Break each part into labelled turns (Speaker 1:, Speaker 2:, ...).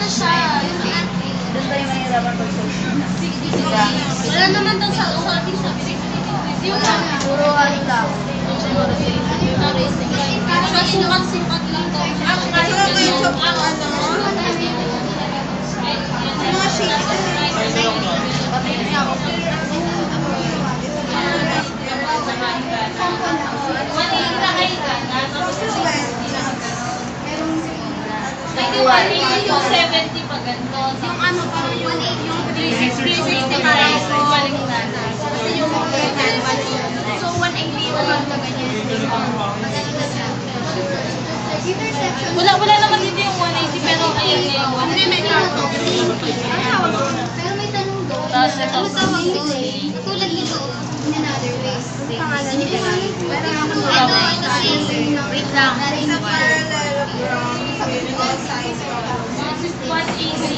Speaker 1: na siya.
Speaker 2: Doon ba yung mahirapan pag-social?
Speaker 1: Wala naman daw sa ating sabi. Yung
Speaker 2: Puro ano lang.
Speaker 1: sukat-sukat lang daw.
Speaker 3: Mga shades.
Speaker 1: Yung 70 pa ganito. Yung ano pa yung 360 para yung balik na. Kasi yung so 180 lang na ganyan. Wala naman dito yung 180 pero ayan nga yung 180. Hindi may karto.
Speaker 3: Pero may tanong doon.
Speaker 1: Tapos ito.
Speaker 3: Ano tawag doon? Tulad nito, in another way. Pangalan nito.
Speaker 1: Wait lang.
Speaker 3: Sa parallel from all sides.
Speaker 1: 180.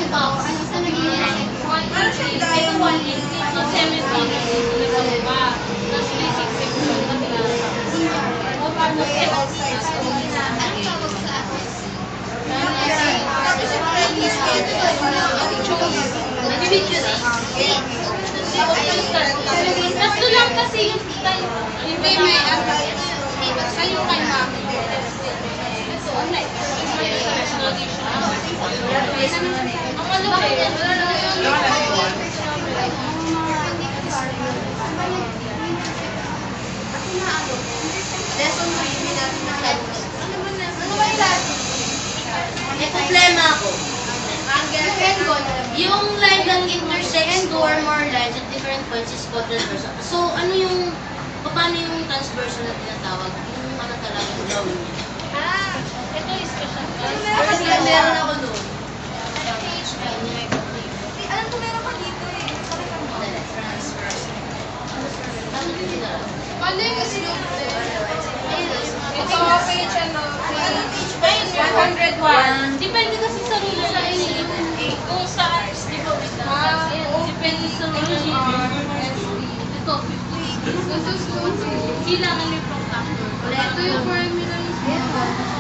Speaker 3: Ito, ano sa naging
Speaker 1: Ano siya dahil 180. So 70. Pa. Tapos 360.
Speaker 3: all sides only. Anong tawag sa atin? Tapos yung previous
Speaker 1: Tatlo lang kasi yung time.
Speaker 3: Hindi may
Speaker 1: Sa'yo kay mami. Ang malaki.
Speaker 3: lesson 3, hindi natin nakalabas. Ano ba yung last?
Speaker 2: May problema ako.
Speaker 3: Angle.
Speaker 2: Yung line that intersects two or more lines at different points is called transversal. So, ano yung, paano yung transversal na tinatawag? Yung ano talaga, yung drawing niya.
Speaker 1: Ito is special.
Speaker 2: Kasi meron ako doon.
Speaker 3: Alam ko meron ka dito eh.
Speaker 2: Transversal. Ano yung tinatawag?
Speaker 1: Ano yung kasi yung
Speaker 3: Ito, page ano?
Speaker 1: Ayun, 101. Depende kasi sa ruler na kung saan, di ba, wait lang. Depende sa ruler ito, 50. Kailangan yung protractor. Ito yung formula yung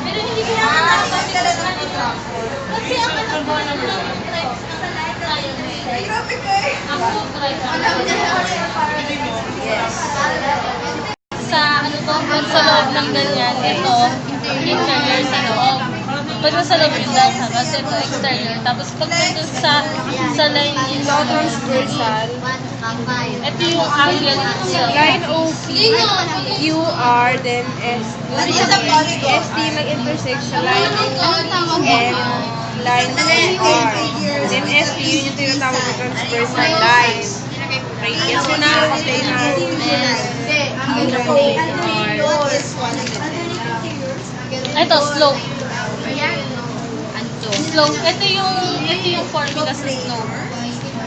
Speaker 1: pero hindi kailangan natin kasi ang anak ko lang yung tribes na tayo may.
Speaker 3: Grabe ko eh.
Speaker 1: Ako, tribes. Sa ano to, pag sa loob ng ganyan, ito, interior sa loob. Pag nasa loob yung dasa, kasi ito exterior. Tapos pag nandun sa line is
Speaker 4: transversal.
Speaker 1: ito yung angle itself.
Speaker 4: Line OP, QR, then SD mag-intersect sa line N, line QR. Then SD, yun yung tinatawag na transversal line. Radius mo na, explain natin.
Speaker 1: Ito, slope. Slope. Ito yung formula sa slope.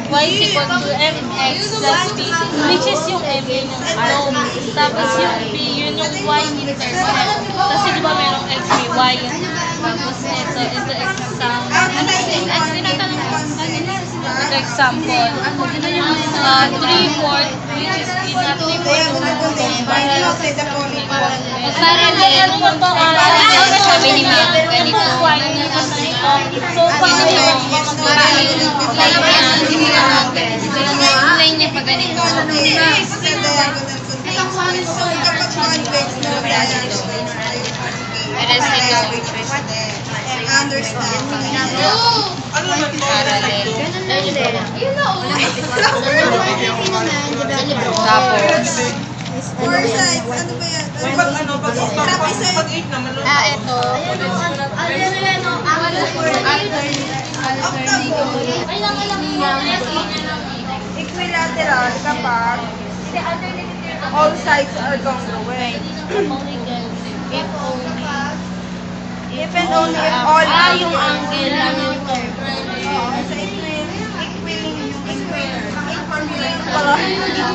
Speaker 1: Y is equal to mx plus b, which is yung m, yun yung slope. Tapos yung b, yun yung y intercept. Kasi di ba merong x, may y. Tapos ito example. Ano yung x? Tinatanong ko. Ito example. 3/4, which is in a 3/4 parallel. Parallel. Ano ba ang sabi ni ma'am? Ganito. So, paano yung
Speaker 3: Line niya pa ganito. Understand.
Speaker 4: Parallel.
Speaker 3: Yun na
Speaker 4: Tapos,
Speaker 3: Four sides. Ano ba yan?
Speaker 4: pag 8 naman,
Speaker 3: Ito.
Speaker 4: equilateral kapag all sides are congruent.
Speaker 1: if only.
Speaker 4: If and only if all
Speaker 1: Yung angle lang yung
Speaker 4: sa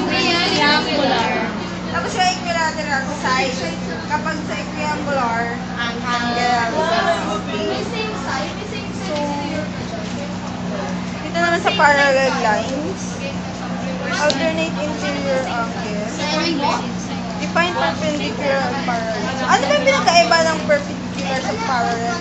Speaker 1: triangular.
Speaker 4: Tapos yung equilateral side, kapag sa equiangular, angle. So, dito naman sa parallel lines, alternate interior angles. Define perpendicular and parallel. Ano ba yung pinagkaiba ng perpendicular sa parallel?